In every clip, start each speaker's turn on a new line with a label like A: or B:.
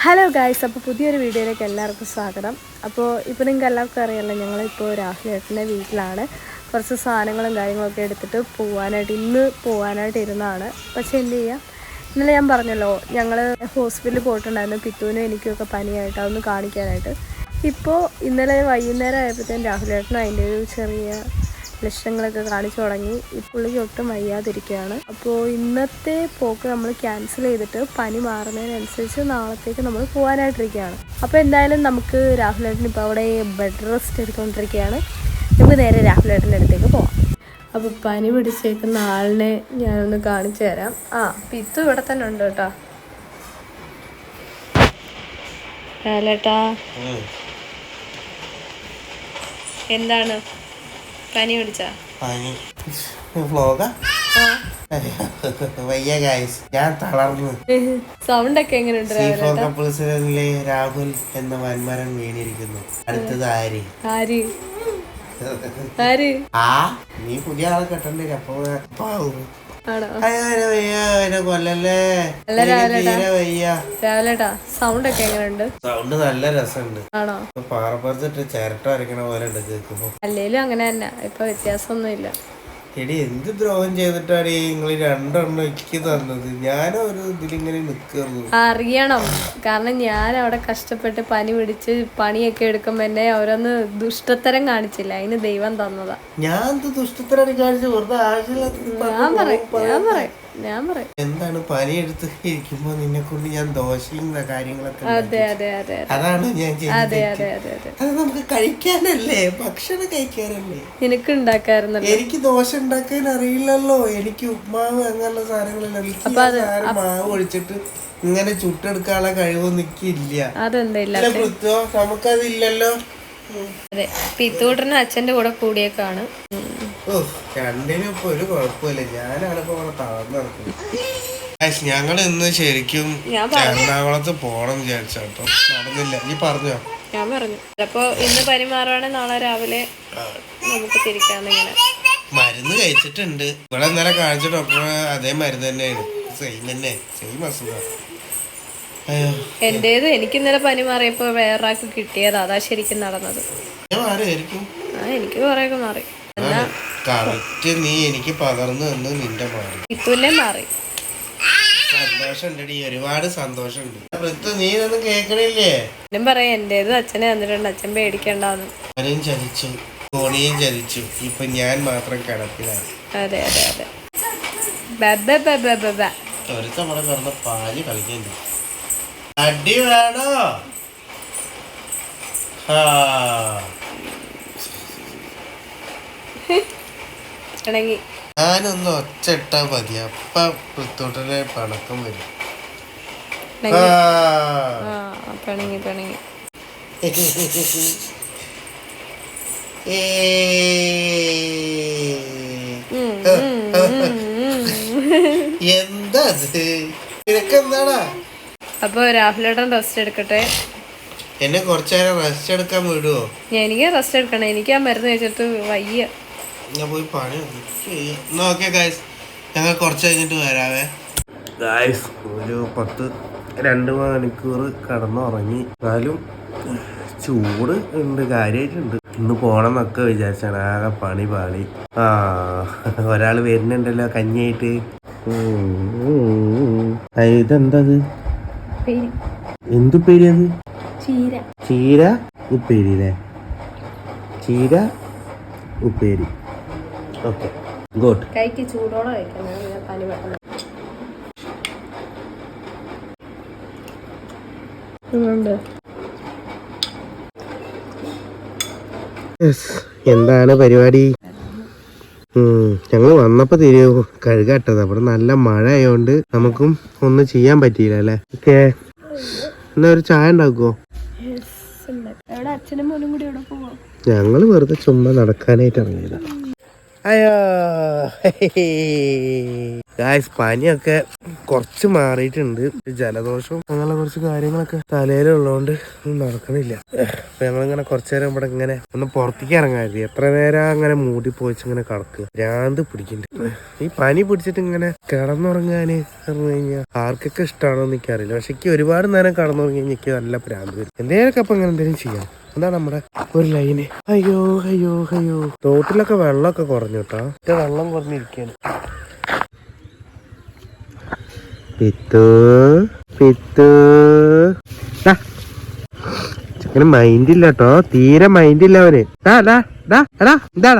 A: Hello guys, അപ്പോൾ പുതിയൊരു വീഡിയോയിലേക്ക് എല്ലാവർക്കും സ്വാഗതം. അപ്പോൾ ഇപ്പോൾ നിങ്ങൾക്ക് എല്ലാവർക്കും അറിയാമല്ലോ, ഞങ്ങളിപ്പോൾ രാഹുലേട്ടൻ്റെ വീട്ടിലാണ്. കുറച്ച് സാധനങ്ങളും കാര്യങ്ങളൊക്കെ എടുത്തിട്ട് ഇന്ന് പോകാനായിട്ട് ഇരുന്നതാണ്. പക്ഷേ എന്ത് ചെയ്യാം, ഇന്നലെ ഞാൻ പറഞ്ഞല്ലോ ഞങ്ങൾ ഹോസ്പിറ്റലിൽ പോയിട്ടുണ്ടായിരുന്നു. പിത്തുവിനും എനിക്കൊക്കെ പനിയായിട്ട് അതൊന്ന് കാണിക്കാനായിട്ട്. ഇപ്പോൾ ഇന്നലെ വൈകുന്നേരം ആയപ്പോഴത്തേക്കും രാഹുലേട്ടനും അതിൻ്റെ ഒരു ചെറിയ ലക്ഷണങ്ങളൊക്കെ കാണിച്ചു തുടങ്ങി. ഈ പുള്ളിക്ക് ഒട്ടും വയ്യാതിരിക്കുകയാണ്. അപ്പോൾ ഇന്നത്തെ പോക്ക് നമ്മൾ ക്യാൻസൽ ചെയ്തിട്ട് പനി മാറുന്നതിനനുസരിച്ച് നാളത്തേക്ക് നമ്മൾ പോകാനായിട്ടിരിക്കുകയാണ്. അപ്പോൾ എന്തായാലും നമുക്ക് രാഹുലേട്ടൻ ഇപ്പോൾ അവിടെ ബെഡ് റെസ്റ്റ് എടുത്തുകൊണ്ടിരിക്കുകയാണ്. നമുക്ക് നേരെ രാഹുലേട്ടൻ്റെ അടുത്തേക്ക് പോകാം. അപ്പോൾ പനി പിടിച്ചേക്കുന്ന ആളിനെ ഞാനൊന്ന് കാണിച്ചു തരാം. പിത്തു ഇവിടെ തന്നെ ഉണ്ട് കേട്ടോ. രാഹുലേട്ടാ, എന്താണ് പനി പിടിച്ച?
B: ഞാൻ തളർന്നു.
A: സൗണ്ട് ഒക്കെ എങ്ങനെയുണ്ട്?
B: രാഹുൽ എന്ന വൻമരൻ വീണിരിക്കുന്നു. അടുത്തത് ആര്? നീ പുതിയ ആളെ കെട്ടണ്ടേ? അപ്പൊ
A: സൗണ്ട് ഒക്കെ എങ്ങനെയുണ്ട്?
B: സൗണ്ട് നല്ല രസമുണ്ട്.
A: ആണോ?
B: പാറപ്പുറത്തിട്ട് ചിരട്ട വരയ്ക്കണ പോലെ ഉണ്ട് കേൾക്കുമ്പോ.
A: അല്ലേലും അങ്ങനെ തന്നെ, ഇപ്പൊ വ്യത്യാസമൊന്നുമില്ല.
B: എടി, എന്ത് ദ്രോഹം ചെയ്തിട്ടാണ് നിങ്ങൾ രണ്ടെണ്ണം എനിക്ക് തന്നത്? ഞാനൊരു ഇതിലിങ്ങനെ നിൽക്കുന്നു.
A: അറിയണം, കാരണം ഞാൻ അവിടെ കഷ്ടപ്പെട്ട് പനി പിടിച്ച് പണിയൊക്കെ എടുക്കുമ്പോ എന്നെ ഓരോന്ന് ദുഷ്ടത്തരം കാണിച്ചില്ല, അതിന് ദൈവം തന്നതാ.
B: ഞാൻ ദുഷ്ടത്തരം കാണിച്ചു വെറുതെ
A: ഞാൻ പറയും
B: എന്താണ് പനി എടുത്ത് ഇരിക്കുമ്പോ നിന്നെ കൊണ്ട് ഞാൻ ദോശയും കാര്യങ്ങളൊക്കെ.
A: അതെ അതെ അതെ
B: അതാണ് ഞാൻ
A: അതെ
B: ചെയ്യുന്നത്.
A: അതെ അതെ അതെ
B: അത് നമുക്ക് കഴിക്കാനല്ലേ, ഭക്ഷണം കഴിക്കാനല്ലേ.
A: നിനക്ക് ഉണ്ടാക്കാറുണ്ടല്ലോ.
B: എനിക്ക് ദോശ ഉണ്ടാക്കാൻ അറിയില്ലല്ലോ. എനിക്ക് ഉപ്മാവ് അങ്ങനെയുള്ള സാധനങ്ങളല്ല. മാവ് ഒഴിച്ചിട്ട് ഇങ്ങനെ ചുട്ടെടുക്കാനുള്ള കഴിവൊന്നും എനിക്കില്ല.
A: അതെന്താ
B: നമുക്കതില്ലല്ലോ.
A: അതെ, പിത്തൂട്ടന് അച്ഛന്റെ കൂടെ കൂടിയേക്കാണ്.
B: രണ്ടിനും ഇപ്പൊ ഒരു കുഴപ്പമില്ല. ഞാനാണ് ഇപ്പൊ അവിടെ തളർന്നു നടക്കുന്നത്. ഞങ്ങൾ ഇന്ന് ശരിക്കും എറണാകുളത്ത് പോണം വിചാരിച്ചോ, നടന്നില്ല. നീ പറഞ്ഞോ?
A: ഞാൻ പറഞ്ഞു ചിലപ്പോ ഇന്ന് പനി മാറുവാണെങ്കിൽ നാളെ രാവിലെ നമുക്ക് തിരിക്കാന്നിങ്ങനെ.
B: മരുന്ന് കഴിച്ചിട്ടുണ്ട്. ഇവിടെ ഇന്നലെ കാണിച്ച ഡോക്ടർ അതേ മരുന്ന് തന്നെയാണ്. സെയിം അസുഖം.
A: എന്റേത് എനിക്ക് ഇന്നലെ പനി മാറിയപ്പോ വേറൊരാൾക്ക് കിട്ടിയതാ. അതാ ശരിക്കും നടന്നത്. എനിക്ക് കൊറേയൊക്കെ മാറി.
B: നീ എനിക്ക് പകർന്നു തന്നു, നിന്റെ മാറി.
A: ഇത്തുല്ലേ മാറി.
B: സന്തോഷമുണ്ടടി, ഒരുപാട് സന്തോഷമുണ്ട്. നീ ഇതൊന്നും കേക്കണില്ലേ?
A: ഞാനും പറയാം, എന്റേത് അച്ഛനെ തന്നിട്ടുണ്ട്, അച്ഛൻ പേടിക്കണ്ടെന്ന്.
B: അവനെയും ചതിച്ചു, ഫോണിയും ചതിച്ചു. ഇപ്പൊ ഞാൻ മാത്രം കിടപ്പിലാണ്.
A: അതെ അതെ അതെ.
B: ഒരു തവണ കിടന്ന പാല് കളിക്കുന്നു. അടി വേണോ? ഞാനൊന്ന് ഒച്ചിട്ടാ മതി, അപ്പ പുത്തോട്ടിലെ പണക്കം വരും. എന്താ നിനക്കെന്താടാ?
A: അപ്പൊ രാഹുലേട്ടൻ റെസ്റ്റ് എടുക്കട്ടെ.
B: എന്നെ കുറച്ചേരം റെസ്റ്റ് എടുക്കാൻ വിടുവോ?
A: എനിക്ക് റെസ്റ്റ് എടുക്കണം. എനിക്ക് ആ മരുന്ന് കഴിച്ചിട്ട് വയ്യ.
B: ഞാൻ പോയി പണി ഓക്കെ ഗായ്സ്, ഞങ്ങൾ കുറച്ച് കഴിഞ്ഞിട്ട് വരാവേ. ഗായ്സ്, ഒരു 2 മണിക്കൂർ കിടന്നുറങ്ങി. എന്നാലും ചൂട് ഉണ്ട്, കാര്യമായിട്ടുണ്ട്. ഇന്ന് പോണം എന്നൊക്കെ വിചാരിച്ചാണ്. ആകെ പണി പാളി. ഒരാൾ വരുന്നുണ്ടല്ലോ കഞ്ഞിയായിട്ട്. ഇതെന്തത്? എന്തുപ്പേരി അത്? ചീര ഉപ്പേരി അല്ലേ? ചീര ഉപ്പേരി. Okay, good.
A: കൈക്ക് ചൂടോടെ കഴിക്കണം, പനി പെട്ടെന്ന്.
B: എന്താണ് പരിപാടി? ഞങ്ങൾ വന്നപ്പോ കഴുകാട്ടത്. അവിടെ നല്ല മഴ ആയതുകൊണ്ട് നമുക്കും ഒന്നും ചെയ്യാൻ പറ്റിയില്ല അല്ലേ? ഓക്കെ, എന്നാ ഒരു ചായ ഉണ്ടാക്കുവോ?
A: അച്ഛനും മോനും കൂടി
B: ഞങ്ങള് വെറുതെ ചുമ്മാ നടക്കാനായിട്ട് ഇറങ്ങിയതാ. അയ്യോ ഗായ്സ്, പനിയൊക്കെ കുറച്ച് മാറിയിട്ടുണ്ട്. ജലദോഷവും അങ്ങനെ കുറച്ച് കാര്യങ്ങളൊക്കെ തലയിലുള്ളതുകൊണ്ട് നടക്കണില്ല. അപ്പൊ ഞങ്ങളിങ്ങനെ കുറച്ചു നേരം ഇവിടെ ഇങ്ങനെ ഒന്ന് പുറത്തേക്ക് ഇറങ്ങാറില്ല. എത്ര നേരം അങ്ങനെ മൂടി പോയിച്ച് ഇങ്ങനെ കിടക്കുക, ഭ്രാന്ത് പിടിക്കുന്നുണ്ട്. ഈ പനി പിടിച്ചിട്ട് ഇങ്ങനെ കിടന്നുറങ്ങാന് പറഞ്ഞു കഴിഞ്ഞാൽ ആർക്കൊക്കെ ഇഷ്ടമാണോ എന്ന് എനിക്കറിയില്ല. പക്ഷെ എനിക്ക് ഒരുപാട് നേരം കിടന്നുറങ്ങി കഴിഞ്ഞാൽ എനിക്ക് നല്ല ഭ്രാന്ത് വരും. എന്തെങ്കിലുമൊക്കെ അപ്പൊ അങ്ങനെ എന്തെങ്കിലും ചെയ്യാം. അതാണ് നമ്മുടെ ഒരു ലൈന്. അയ്യോ അയ്യോ അയ്യോ, തോട്ടിലൊക്കെ വെള്ളമൊക്കെ കുറഞ്ഞു കേട്ടോ. വെള്ളം കുറഞ്ഞിരിക്കാണ്. പിത്തു പിത്തു അങ്ങനെ മൈൻഡില്ല കേട്ടോ, തീരെ മൈൻഡില്ല അവന്. എന്താടാ എന്താടാ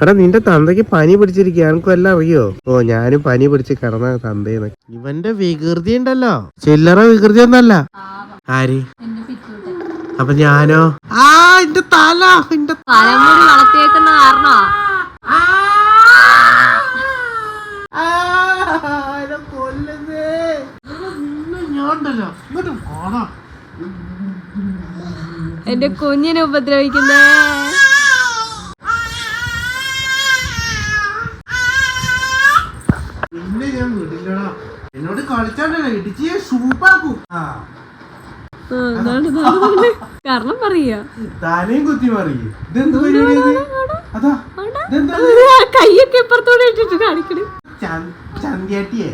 B: എടാ, നിന്റെ തന്തയ്ക്ക് പനി പിടിച്ചിരിക്കുക, എനിക്കും എല്ലാം അറിയോ? ഓ, ഞാനും പനി പിടിച്ച് കിടന്ന തന്തേന്ന്. ഇവന്റെ വികൃതി ഉണ്ടല്ലോ, ചില്ലറ വികൃതി ഒന്നല്ല. ആര്? അപ്പൊ ഞാനോ? എന്റെ തല, എന്റെ
A: തലമുടി വളർത്തിയേക്കുന്ന കാരണോ? എന്റെ കുഞ്ഞിനെ ഉപദ്രവിക്കുന്നേ.
B: പിന്നെ ഞാൻ വിടില്ലടാ, എന്നോട് കളിച്ചാണ്ടല്ലോ ഇടിച്ച് സൂപ്പാക്കും.
A: കാരണം പറയാ
B: താനേം കുത്തി മറിയും. ഇതെന്ത് പരിപാടി? അതാ
A: കയ്യൊക്കെ ഇപ്പുറത്തോടെ ഇട്ടിട്ട് കാണിക്കണേ.
B: ചന്തിയാട്ടിയെ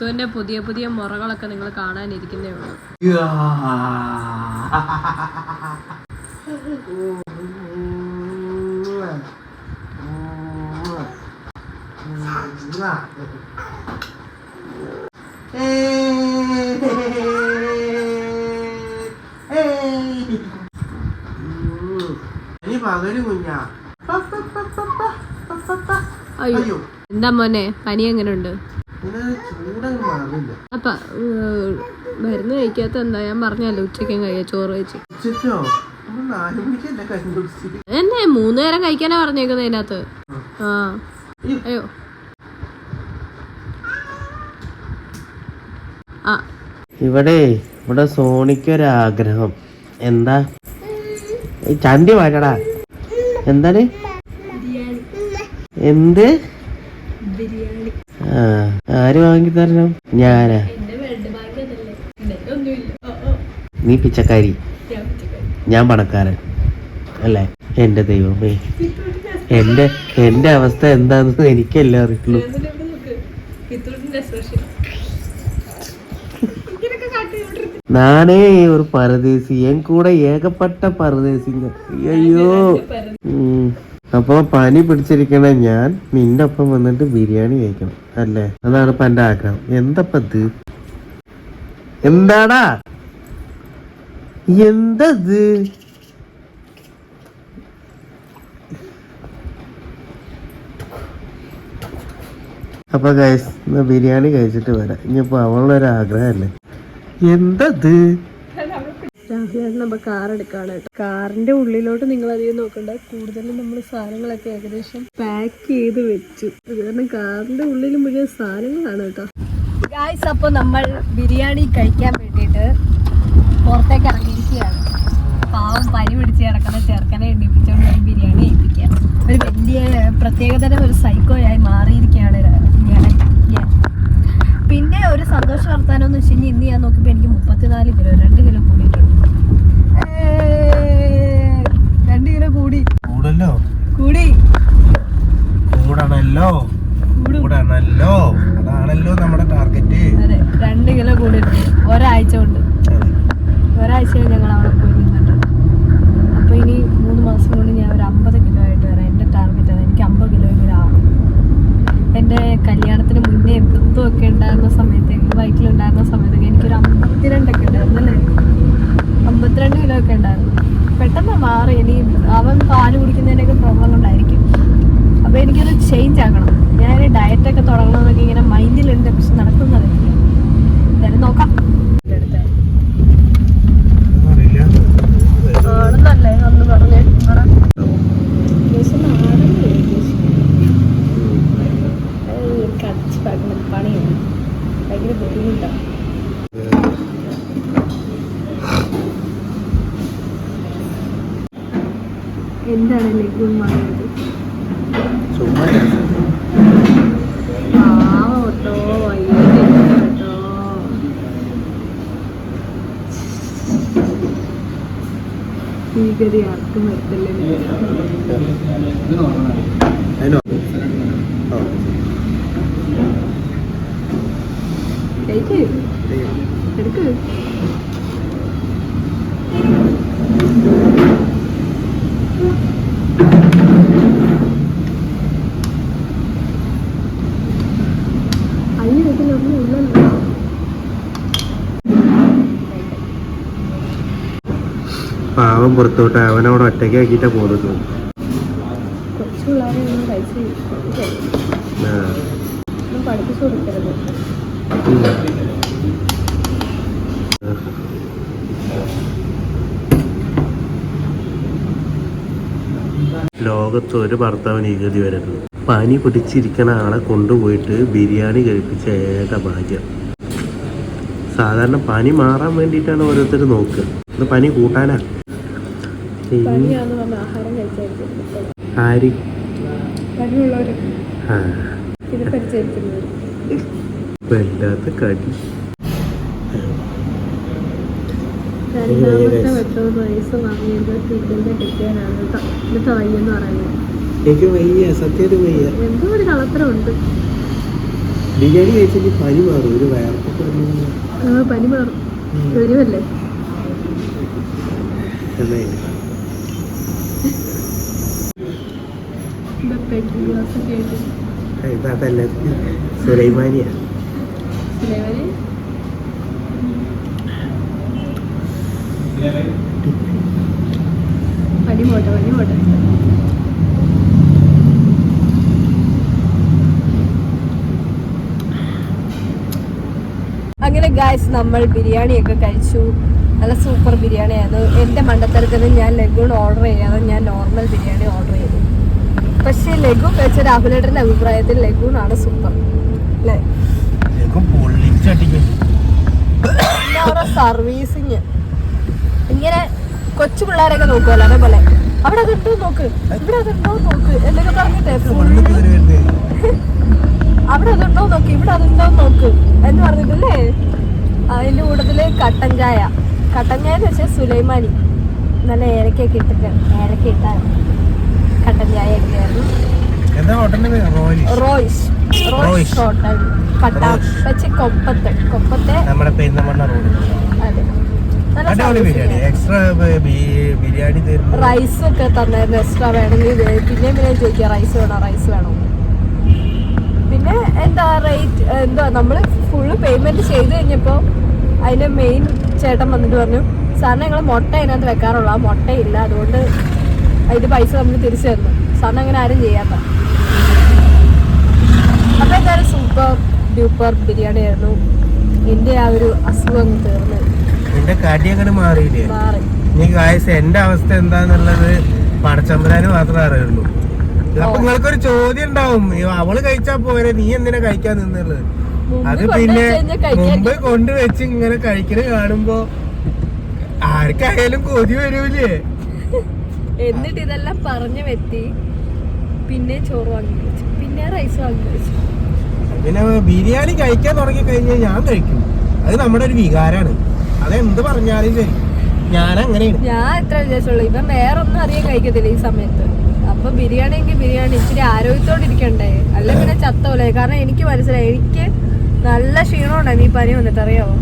A: ിന്റെ പുതിയ പുതിയ മുറകളൊക്കെ നിങ്ങൾ കാണാനിരിക്കുന്നേ ഉള്ളൂ.
B: പകല് കുഞ്ഞാ.
A: അയ്യോ, എന്താ മോനെ, പനി എങ്ങനെയുണ്ട്? അപ്പ മരുന്ന് കഴിക്കാത്ത എന്താ? ഞാൻ പറഞ്ഞല്ലോ ഉച്ചയ്ക്കും കഴിയാ, ചോറ് കഴിച്ചു. എന്നെ 3 നേരം കഴിക്കാനാ പറഞ്ഞേക്കുന്നത് അതിനകത്ത്. അയ്യോ
B: ഇവിടെ സോണിക്കൊരാഗ്രഹം. എന്താ? ചന്തി മാറ്റടാ. എന്താണ്? എന്ത്? ആര് വാങ്ങി തരണം? ഞാനാ? നീ പിച്ചക്കാരി, ഞാൻ പണക്കാരൻ അല്ലേ? എന്റെ ദൈവമേ, എന്റെ അവസ്ഥ എന്താന്ന് എനിക്കല്ലേ അറിയുള്ളൂ. നാനേ ഒരു പരദേശി, എൻ കൂടെ ഏകപ്പെട്ട പരദേശിங்க. അയ്യോ. അപ്പൊ പനി പിടിച്ചിരിക്കണ ഞാൻ നിന്റെ ഒപ്പം വന്നിട്ട് ബിരിയാണി കഴിക്കണം അല്ലേ? അതാണ് ഇപ്പൊ എന്റെ ആഗ്രഹം. എന്തപ്പത്? എന്താടാ എന്തത്? അപ്പൊ ഗൈസ്, ബിരിയാണി കഴിച്ചിട്ട് വരാം. ഇനിയിപ്പോ അവളുടെ ആഗ്രഹമല്ലേ. എന്തത്?
A: രാഹുലേട്ടനപ്പോ കാർ എടുക്കാണ് കേട്ടോ. കാറിന്റെ ഉള്ളിലോട്ട് നിങ്ങൾ അധികം നോക്കണ്ട, കൂടുതലും നമ്മൾ സാധനങ്ങളൊക്കെ ഏകദേശം പാക്ക് ചെയ്ത് വെച്ചു. അത് കാരണം കാറിന്റെ ഉള്ളിൽ മുഴുവൻ സാധനങ്ങളാണ് കേട്ടോ. ഗായ്സ്, അപ്പൊ നമ്മൾ ബിരിയാണി കഴിക്കാൻ വേണ്ടിയിട്ട് പുറത്തേക്ക് ഇറങ്ങിയിരിക്കുകയാണ്. പാവം പനി പിടിച്ച് കിടക്കുന്ന ചെറുക്കനെ എണ്ണിപ്പിച്ചുകൊണ്ട് പോയി ബിരിയാണി ഏൽപ്പിക്കാം. ഒരു വലിയ പ്രത്യേകതരം ഒരു സൈക്കോയായി മാറിയിരിക്കുകയാണ് ഞാൻ. പിന്നെ ഒരു സന്തോഷം വർത്താനം എന്ന് വെച്ച് കഴിഞ്ഞാൽ ഇന്ന് ഞാൻ നോക്കിയപ്പോൾ എനിക്ക് 34 കിലോ, 2 കിലോ കൂടിയിട്ടുണ്ട്. 2 കിലോ കൂടി.
B: കൂടണല്ലോ. അതാണല്ലോ നമ്മുടെ ടാർഗറ്റ്.
A: അതെ, 2 കിലോ കൂടിയിട്ടുണ്ട് ഒരാഴ്ച കൊണ്ട്. ഒരാഴ്ച ഞങ്ങൾ അവിടെ പോയി നിന്നിട്ടുണ്ട്. അപ്പൊ ഇനി 3 മാസം കൊണ്ട് ഞാൻ ഒരു 50 കിലോ ആയിട്ട് വരാം. എന്റെ ടാർഗറ്റ് ആണ്, എനിക്ക് 50 കിലോയെങ്കിലും ആവും. എൻ്റെ കല്യാണത്തിന് മുന്നേ വൃത്തമൊക്കെ ഉണ്ടായിരുന്ന സമയത്തേക്ക്, വയറ്റിലുണ്ടായിരുന്ന സമയത്തൊക്കെ എനിക്കൊരു 52 ഉണ്ടായിരുന്നു അല്ലേ? 52 കിലോ ഒക്കെ ഉണ്ടായിരുന്നു. പെട്ടെന്ന് മാറി. ഇനി അവൻ പാല് കുടിക്കുന്നതിൻ്റെയൊക്കെ പ്രോബ്ലം കൊണ്ടായിരിക്കും. അപ്പോൾ എനിക്കൊരു ചേഞ്ച് ആക്കണം. ഞാൻ ഡയറ്റൊക്കെ തുടങ്ങണമെന്നൊക്കെ ഇങ്ങനെ മൈൻഡിലുണ്ട്, പക്ഷെ നടക്കുന്നറിയില്ല. എന്തായാലും നോക്കാം. ആണെന്നല്ലേ അന്ന് പറഞ്ഞേ? പണിയാണ്, ഭയങ്കര ബുദ്ധിമുട്ടാണ്. എന്താണ് ലഘു മാറിയത്?
B: ചുമ്മാ
A: കേട്ടോ വയ്യ കേട്ടോ. ഈ ഗതി ആർക്കും വരുത്തല്ലേ. എടുക്ക്. അതിലൊന്നും ഇല്ലല്ലോ.
B: പാവം പുറത്തോട്ട് അവനവിടെ ഒറ്റയ്ക്കാക്കിയിട്ടാ പോകുന്നത്.
A: കുറച്ച് പിള്ളേരെ ഒന്നും കഴിച്ച് പഠിപ്പിച്ചു കൊടുക്കരുത്.
B: ലോകത്ത് ഒരു ഭർത്താവിന് ഈ ഗതി വരരുത്. പനി പിടിച്ചിരിക്കണ ആളെ കൊണ്ടുപോയിട്ട് ബിരിയാണി കഴിപ്പിച്ച ഏക ഭാഗ്യം. സാധാരണ പനി മാറാൻ വേണ്ടിയിട്ടാണ് ഓരോരുത്തർ നോക്കുക. ഇത് പനി കൂട്ടാനാ. ആര്? വല്ലാത്ത കടി. എനിക്ക് വയ്യ, സത്യമായിട്ട് വയ്യ.
A: എന്തോ ഒരു കളത്തരമുണ്ട്.
B: ബിരിയാണി കഴിച്ചിട്ട് പനി മാറും. ഒരു വയറൊക്കെ
A: പനി മാറും. വരുമല്ലേ
B: അതല്ല, സുലൈമാനിയാ.
A: പനി പോട്ടെ, പനി പോട്ടെ. അങ്ങനെ ഗായ്സ് നമ്മൾ ബിരിയാണിയൊക്കെ കഴിച്ചു. നല്ല സൂപ്പർ ബിരിയാണി ആയിരുന്നു. എൻ്റെ മണ്ടത്തരത്തിന് ഞാൻ ലഘുൺ ഓർഡർ ചെയ്യാതെ ഞാൻ നോർമൽ ബിരിയാണി ഓർഡർ ചെയ്തു. പക്ഷേ ലഘു വെച്ച രാഹുലേട്ടൻ്റെ അഭിപ്രായത്തിൽ ലഘുണാണ് സൂപ്പർ അല്ലേ? ഓരോ സർവീസിങ് ഇങ്ങനെ കൊച്ചു പിള്ളേരൊക്കെ നോക്കുമല്ലോ, അതേപോലെ അവിടെ അതുണ്ടോ നോക്ക്, ഇവിടെ അതുണ്ടോ നോക്ക് എന്നൊക്കെ പറഞ്ഞിട്ടേ അവിടെ അതുണ്ടോ നോക്ക്, ഇവിടെ അതുണ്ടോ നോക്ക് എന്ന് പറഞ്ഞിട്ടില്ലേ. അതിൻ്റെ കൂട്ടത്തില് കട്ടൻ ചായ എന്ന് വെച്ചാൽ സുലൈമാനി നല്ല ഏലക്കൊക്കെ ഇട്ടിട്ട് ഇട്ട കട്ടൻ ചായ ഒക്കെ ആയിരുന്നു. റോയ്സ് ഹോട്ടൽ പട്ടാപ്പച്ചി കൊപ്പത്തെ അതെ റൈസ് ഒക്കെ തന്നായിരുന്നു എക്സ്ട്രാ വേണമെങ്കിൽ. പിന്നെ ചോദിക്കുക റൈസ് വേണോ. പിന്നെ എന്താ റേറ്റ് എന്താ നമ്മൾ ഫുള്ള് പേയ്മെന്റ് ചെയ്ത് കഴിഞ്ഞപ്പോൾ അതിന്റെ മെയിൻ ചേട്ടൻ വന്നിട്ട് പറഞ്ഞു, സാറിന് ഞങ്ങൾ മുട്ട അതിനകത്ത് വെക്കാറുള്ളൂ, ആ മുട്ടയില്ല, അതുകൊണ്ട് അതിന്റെ പൈസ നമ്മൾ തിരിച്ചു തന്നു. സാറിന് അങ്ങനെ ആരും ചെയ്യാത്ത. അപ്പൊ എന്തായാലും സൂപ്പർ ഡ്യൂപ്പർ ബിരിയാണി ആയിരുന്നു. എന്റെ ആ ഒരു അസുഖം തീർന്നു.
B: എന്റെ കടി അങ്ങനെ മാറി. എന്റെ അവസ്ഥ എന്താന്നുള്ളത് പടച്ചമ്പരാന് മാത്രമേ അറിയുള്ളൂ. അപ്പൊ നിങ്ങൾക്കൊരു ചോദ്യം ഉണ്ടാവും, അവള് കഴിച്ചാ പോരെ, നീ എന്തിനാ കഴിക്കാൻ നിന്നുള്ളത്? അത് പിന്നെ മുമ്പ് കൊണ്ടുവച്ച് ഇങ്ങനെ കഴിക്കല് കാണുമ്പോ ആർക്കായാലും കൊതി വരൂലേ?
A: എന്നിട്ട് ഇതെല്ലാം പറഞ്ഞു വെത്തി പിന്നെ ചോറ് വാങ്ങി വെച്ചു, പിന്നെ റൈസ് വാങ്ങി വെച്ചു.
B: പിന്നെ ബിരിയാണി കഴിക്കാൻ തുടങ്ങി കഴിഞ്ഞാൽ ഞാൻ കഴിക്കും. അത് നമ്മുടെ ഒരു വികാരാണ്. അതെന്ത് പറഞ്ഞാലും ശരി, ഞാൻ അങ്ങനെയാണ്.
A: ഞാൻ എത്ര വിചാരിച്ചുള്ളൂ, ഇവൻ വേറെ ഒന്നും അറിയാൻ കഴിക്കത്തില്ല ഈ സമയത്ത്. അപ്പൊ ബിരിയാണി എങ്കിൽ ബിരിയാണി ഇച്ചിരി ആരോഗ്യത്തോടെ ഇരിക്കണ്ടേ, അല്ല പിന്നെ ചത്തോലേ. കാരണം എനിക്ക് മനസ്സിലായി, എനിക്ക് നല്ല ക്ഷീണമുണ്ടായിരുന്നു ഈ പനി വന്നിട്ട്, അറിയാമോ?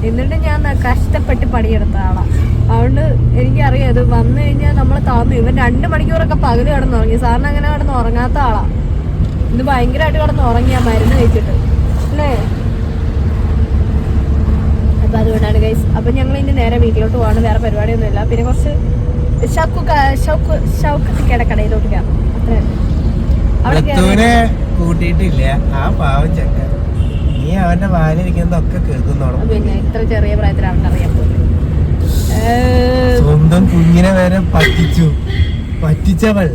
A: എന്നിട്ട് ഞാൻ കഷ്ടപ്പെട്ട് പണിയെടുത്ത ആളാണ്. അതുകൊണ്ട് എനിക്കറിയാം ഇത് വന്നു കഴിഞ്ഞാൽ നമ്മൾ താന്നു. ഇവൻ 2 മണിക്കൂറൊക്കെ പകല് കിടന്നുറങ്ങി. സാറിന് അങ്ങനെ കിടന്ന് ഉറങ്ങാത്ത ആളാണ്. ഇന്ന് ഭയങ്കരമായിട്ട് കിടന്ന് ഉറങ്ങിയാ മരുന്ന് കഴിച്ചിട്ട് അല്ലേ. അപ്പൊ അതുകൊണ്ടാണ് ഗൈസ്. അപ്പൊ ഞങ്ങൾ ഇനി നേരെ വീട്ടിലോട്ട് പോകാണ്, വേറെ പരിപാടിയൊന്നുമില്ല. പിന്നെ കുറച്ച് ഷൗക്കത്തിക്കയുടെ കടയിലോട്ട് കയറാം,
B: അത്രേ. കൂട്ടിയിട്ടില്ല ആ പാവം ചക്ക. നീ അവന്റെ വാലിരിക്കുന്നതൊക്കെ കേൾക്കുന്നോളൂ.
A: പിന്നെ ഇത്ര ചെറിയ പ്രായത്തിൽ അവനറിയാൻ പോലും
B: സ്വന്തം കുഞ്ഞിനെ വരെ പറ്റിച്ചവൾ.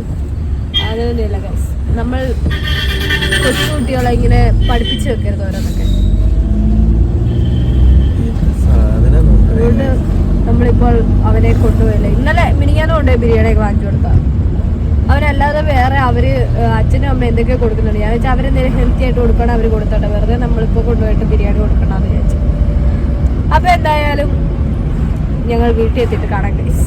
A: അതൊന്നുമില്ല ഗൈസ്, നമ്മൾ കൊച്ചുകുട്ടികളെ ഇങ്ങനെ പഠിപ്പിച്ചു വെക്കരുത് ഓരോന്നൊക്കെ. അതുകൊണ്ട് നമ്മളിപ്പോൾ അവനെ കൊണ്ടുപോയില്ല. ഇന്നലെ മിനിങ്ങാനും കൊണ്ടുപോയി ബിരിയാണിയൊക്കെ വാങ്ങിച്ചു കൊടുത്താ. അവരല്ലാതെ വേറെ അവര് അച്ഛനും അമ്മ എന്തൊക്കെയോ കൊടുക്കുന്നുണ്ട്. ഞാൻ വെച്ചാൽ അവരെന്തെങ്കിലും ഹെൽത്തി ആയിട്ട് കൊടുക്കണം, അവർ കൊടുത്തോട്ടെ, വെറുതെ നമ്മളിപ്പോൾ കൊണ്ടുപോയിട്ട് ബിരിയാണി കൊടുക്കണമെന്ന് വിചാരിച്ചു. അപ്പൊ എന്തായാലും ഞങ്ങൾ വീട്ടിൽ എത്തിയിട്ട് കാണാം ഗൈസ്.